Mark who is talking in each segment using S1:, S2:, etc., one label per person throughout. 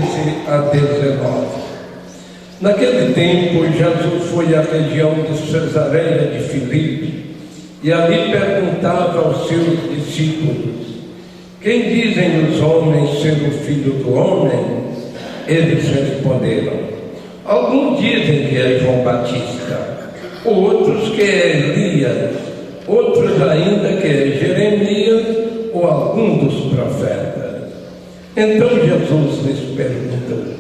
S1: 13 a 19. Naquele tempo, Jesus foi à região de Cesareia de Filipe e ali perguntava aos seus discípulos: quem dizem os homens ser o Filho do Homem? Eles responderam: alguns dizem que é João Batista, outros que é Elias, outros ainda que é Jeremias ou algum dos profetas. Então Jesus lhes perguntou: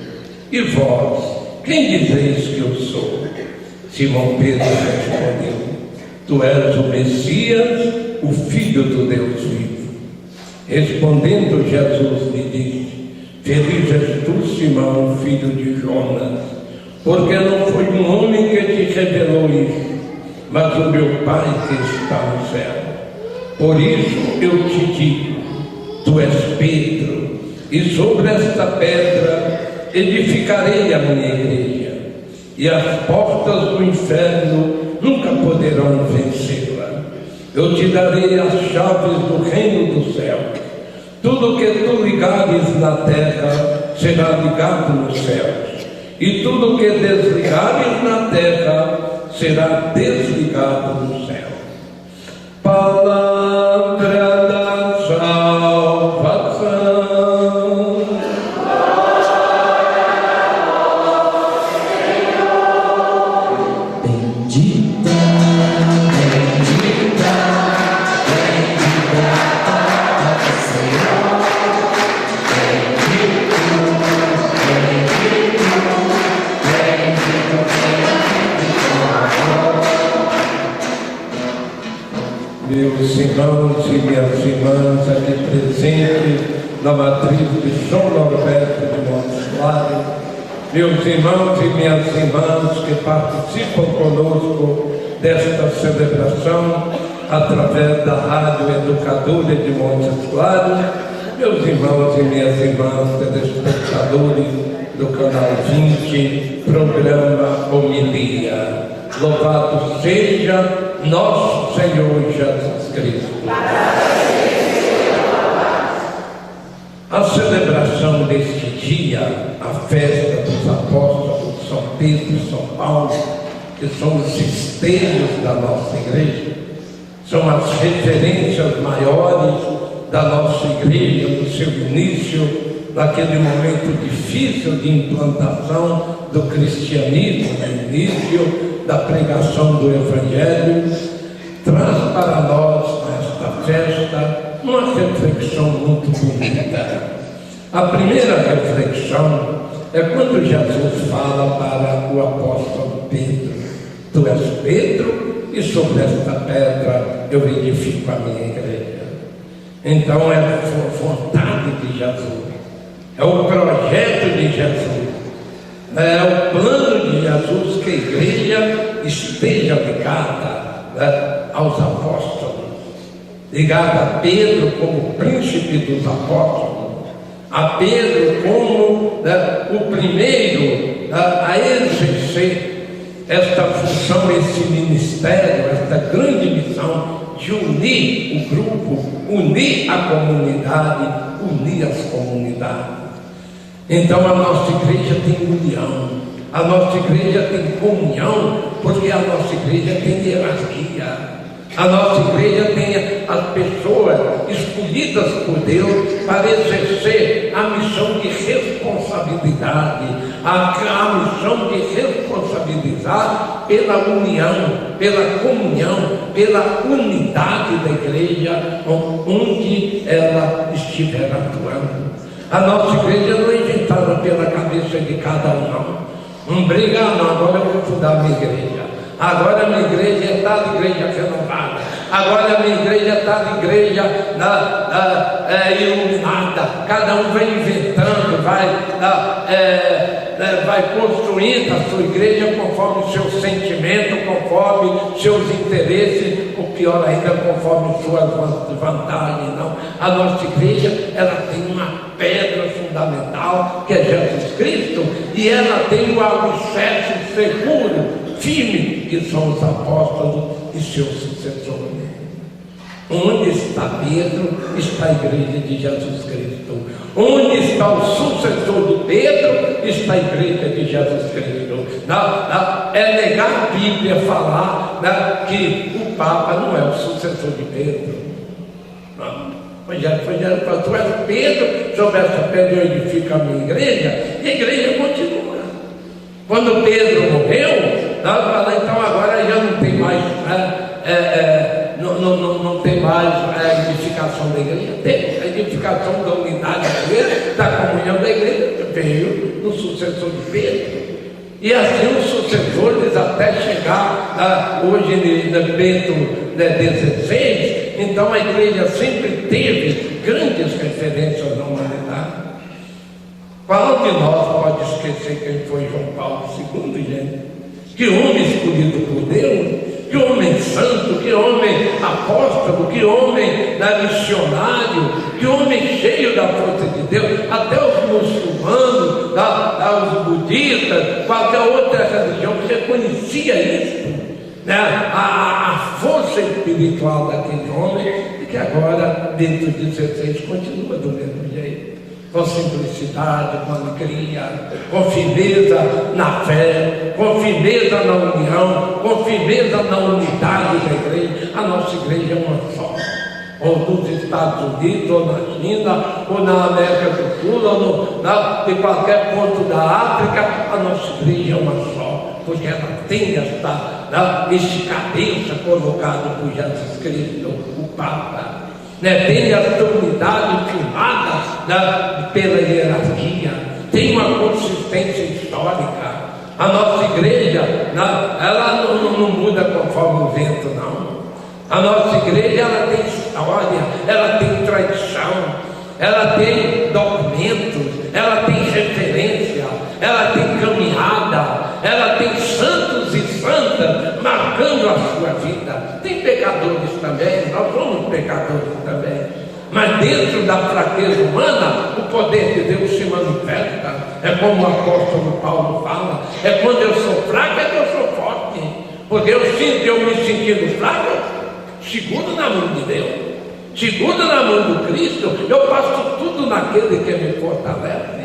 S1: e vós, quem dizeis que eu sou? Simão Pedro respondeu: tu és o Messias, o Filho do Deus vivo. Respondendo Jesus lhe disse: feliz és tu, Simão, filho de Jonas, porque não foi um homem que te revelou isso, mas o meu Pai que está no céu. Por isso eu te digo: tu és Pedro, e sobre esta pedra edificarei a minha igreja, e as portas do inferno nunca poderão vencê-la. Eu te darei as chaves do reino do céu. Tudo que tu ligares na terra será ligado nos céus, e tudo que desligares na terra será desligado no céu. Palavra da salvação. Meus irmãos e minhas irmãs aqui presentes na matriz de São Norberto de Montes Claros, meus irmãos e minhas irmãs que participam conosco desta celebração através da Rádio Educadora de Montes Claros, meus irmãos e minhas irmãs telespectadores do canal 20, programa Homilia. Louvado seja nosso Senhor Jesus Cristo. A celebração deste dia, a festa dos apóstolos São Pedro e São Paulo, que são os esteios da nossa igreja, são as referências maiores da nossa igreja, no seu início, naquele momento difícil de implantação do cristianismo, no início da pregação do Evangelho, traz para nós nesta festa uma reflexão muito bonita. A primeira reflexão é quando Jesus fala para o apóstolo Pedro: tu és Pedro, e sobre esta pedra eu edifico a minha igreja. Então é a vontade de Jesus, é o projeto de Jesus, é o plano de Jesus que a igreja esteja ligada, aos apóstolos, ligada a Pedro como príncipe dos apóstolos, a Pedro como o primeiro a exercer esta função, esse ministério, esta grande missão de unir o grupo, unir a comunidade, unir as comunidades. Então a nossa igreja tem união, a nossa igreja tem comunhão, porque a nossa igreja tem hierarquia, a nossa igreja tem as pessoas escolhidas por Deus para exercer a missão de responsabilidade, a missão de responsabilizar pela união, pela comunhão, pela unidade da igreja onde ela estiver atuando. A nossa igreja não é inventada pela cabeça de cada um, não briga, não, agora eu vou fundar a minha igreja, agora a minha igreja é tal igreja renovada, agora a minha igreja é tal igreja iluminada. Cada um vai inventando, vai construindo a sua igreja conforme o seu sentimento, conforme seus interesses, ou pior ainda, conforme suas vantagens. Não, a nossa igreja, ela tem uma pedra fundamental que é Jesus Cristo, e ela tem o alicerce seguro, firme, que são os apóstolos e seus sucessores. Onde está Pedro, está a igreja de Jesus Cristo. Onde está o sucessor de Pedro, da igreja de Jesus Cristo. É negar a Bíblia, falar que o Papa não é o sucessor de Pedro. O Evangelho fala: tu és Pedro, sobre essa pedra eu edifico a minha igreja, e a igreja continua. Quando Pedro morreu, fala: então agora já não tem mais, não tem mais a edificação da igreja. Tem a edificação da unidade da igreja, da comunhão da igreja, veio no sucessor de Pedro. E assim os sucessores até chegar hoje em Bento XVI. Então a igreja sempre teve grandes referências na humanidade. Qual de nós pode esquecer quem foi João Paulo II, gente? Que homem escolhido por Deus, que homem santo, que homem apóstolo, que homem missionário, que homem cheio da força de Deus. Até os muçulmanos, os budistas, qualquer outra religião reconhecia isso, a força espiritual daquele homem, e que agora, dentro de 16, continua do mesmo jeito. Com simplicidade, com alegria, com firmeza na fé, com firmeza na união, com firmeza na unidade da igreja. A nossa igreja é uma só. Ou nos Estados Unidos, ou na China, ou na América do Sul, ou de qualquer ponto da África, a nossa igreja é uma só, porque ela tem este cabeça colocado por Jesus Cristo, o Papa. Tem essa unidade firmada pela hierarquia, tem uma consistência histórica. A nossa igreja, ela não muda conforme o vento, não. A nossa igreja, ela tem história, ela tem tradição, ela tem documentos, ela tem referência, ela tem caminhada, ela tem santos e santas marcando a sua vida. Tem pecadores também, nós somos pecadores também, mas dentro da fraqueza humana o poder de Deus se manifesta. É como o apóstolo Paulo fala: é quando eu sou fraco é que eu sou forte, porque eu me sentindo fraco, seguro na mão de Deus, seguro na mão do Cristo, eu faço tudo naquele que me fortalece.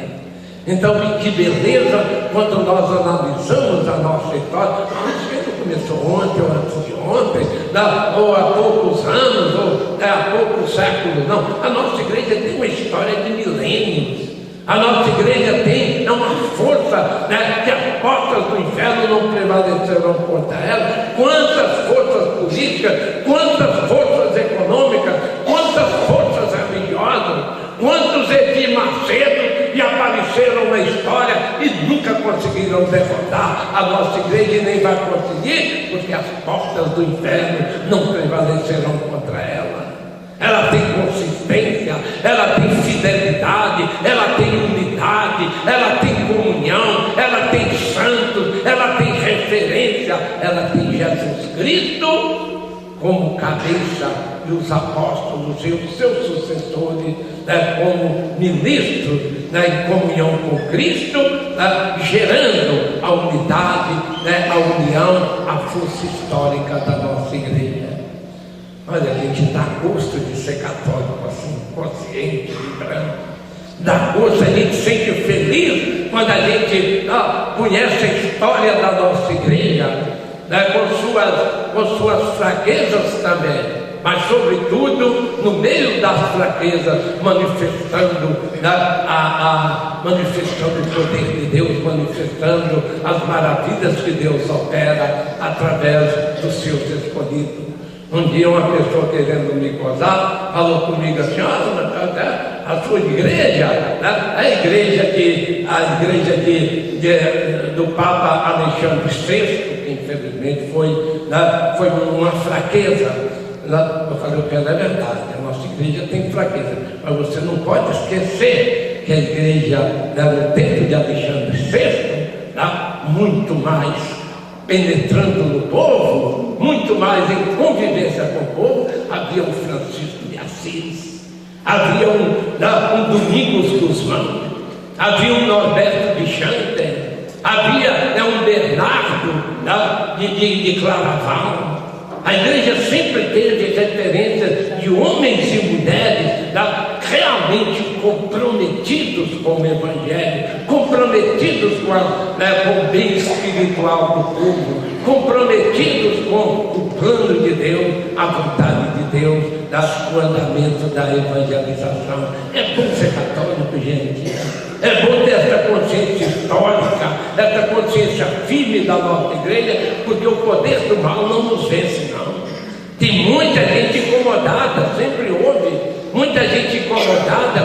S1: Então, que beleza quando nós analisamos a nossa história. Isso começou ontem, ou antes de ontem, ou há poucos anos, ou há poucos séculos. Não, a nossa igreja tem uma história de milênios. A nossa igreja tem uma força, que as portas do inferno não prevalecerão contra ela. Quantas forças políticas, quantas forças econômicas, quantas forças religiosas, quantos Edir Macedo que apareceram na história e nunca conseguiram derrotar a nossa igreja, e nem vai conseguir, porque as portas do inferno não prevalecerão contra ela. Ela tem consistência, ela tem fidelidade, ela tem unidade, ela tem comunhão, ela tem santos, ela tem referência, ela tem Jesus Cristo como cabeça, e os apóstolos e os seus sucessores como ministros em comunhão com Cristo, gerando a unidade, a união, a força histórica da nossa igreja. Olha, a gente dá gosto de ser católico assim, consciente, vibrante. Dá gosto, a gente se sente feliz quando a gente conhece a história da nossa igreja, com suas fraquezas também, mas sobretudo no meio das fraquezas, manifestando manifestando o poder de Deus, manifestando as maravilhas que Deus opera através dos seus escolhidos. Um dia uma pessoa querendo me gozar falou comigo assim: a sua igreja, a igreja do Papa Alexandre VI, que infelizmente foi uma fraqueza. Eu falei: o que é verdade, a nossa igreja tem fraqueza, mas você não pode esquecer que a igreja no tempo de Alexandre VI, muito mais penetrando no povo, muito mais em convivência com o povo, havia um Francisco de Assis, havia um Domingos Guzmão, havia um Norberto de Xanten, havia um Bernardo de Claraval. A igreja sempre teve referências de homens e mulheres realmente comprometidos com o Evangelho, comprometidos com o bem espiritual do povo, comprometidos com o plano de Deus, a vontade de Deus, o andamento da evangelização. É bom ser católico, gente. É bom ter essa consciência histórica, essa consciência firme da nossa igreja, porque o poder do mal não nos vence, não. Tem muita gente incomodada, sempre houve, muita gente incomodada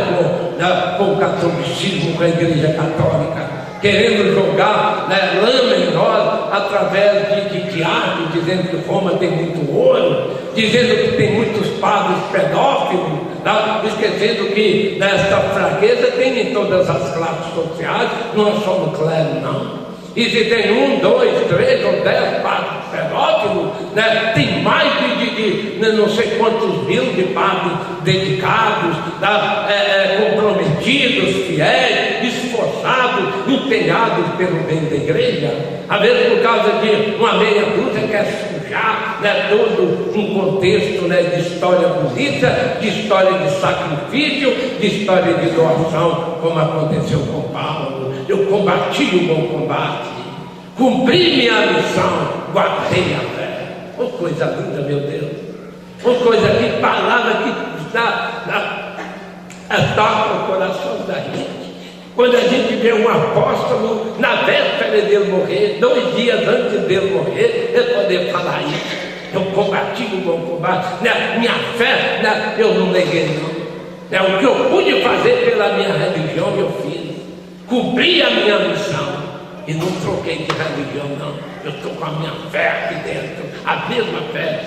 S1: com o catolicismo, com a igreja católica, querendo jogar lama em nós através de diários, dizendo que Roma tem muito ouro, dizendo que tem muitos padres pedófilos, esquecendo que nessa fraqueza tem em todas as classes sociais, não é só no clero, não. E se tem 1, 2, 3 ou 10 padres pedófilos, tem mais de não sei quantos mil de padres dedicados, comprometidos, fiéis, esforçados, empenhados pelo bem da igreja. Às vezes, por causa de uma meia dúzia, quer sujar todo um contexto de história bonita, de história de sacrifício, de história de doação, como aconteceu com Paulo. Eu combati o bom combate, cumpri minha missão, guardei a fé. Oh, coisa linda, meu Deus! Oh, coisa, que palavra que toca o coração da gente. Quando a gente vê um apóstolo na véspera dele morrer, 2 dias antes dele morrer, ele poder falar isso. Eu combati o bom combate, minha fé, eu não neguei, não. O que eu pude fazer pela minha religião, eu fiz. Cumpri a minha missão e não troquei de religião, não. Eu estou com a minha fé aqui dentro, a mesma fé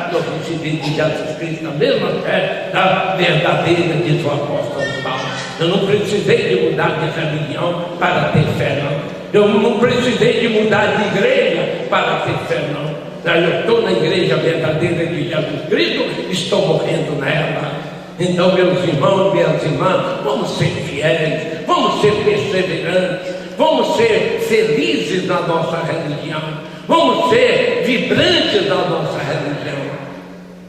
S1: que eu recebi de Jesus Cristo, a mesma fé verdadeira, diz o apóstolo Paulo. Eu não precisei de mudar de religião para ter fé, não. Eu não precisei de mudar de igreja para ter fé, não. Eu estou na igreja verdadeira de Jesus Cristo, estou morrendo nela. Então, meus irmãos, minhas irmãs, vamos ser fiéis, vamos ser perseverantes, vamos ser felizes na nossa religião, vamos ser vibrantes na nossa religião,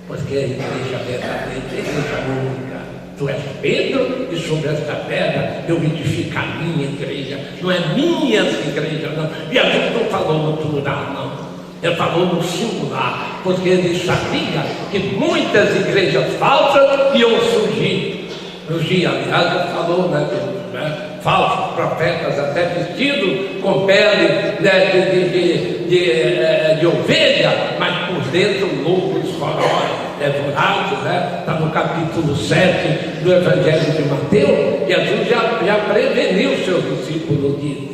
S1: porque a igreja verdadeira, a igreja única. Tu és Pedro, e sobre esta pedra eu edifico a minha igreja. Não é minhas igrejas, não. E a gente não falou no plural, não. Ele falou no singular, porque ele sabia que muitas igrejas falsas iam surgir. Aliás, ele falou, falsos profetas, até vestidos com pele de ovelha, mas por dentro lobos feroz, vorazes, está no capítulo 7 do Evangelho de Mateus. Jesus já preveniu seus discípulos disso.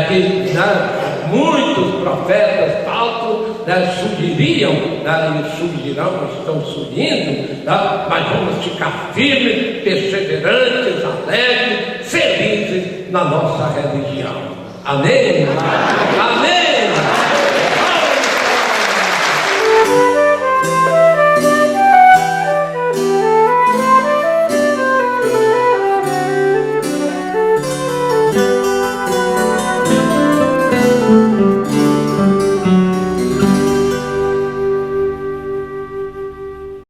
S1: Que muitos profetas falsos surgiriam, e surgirão, estão surgindo, mas vamos ficar firmes, perseverantes, alegres, felizes na nossa religião. Amém? Amém!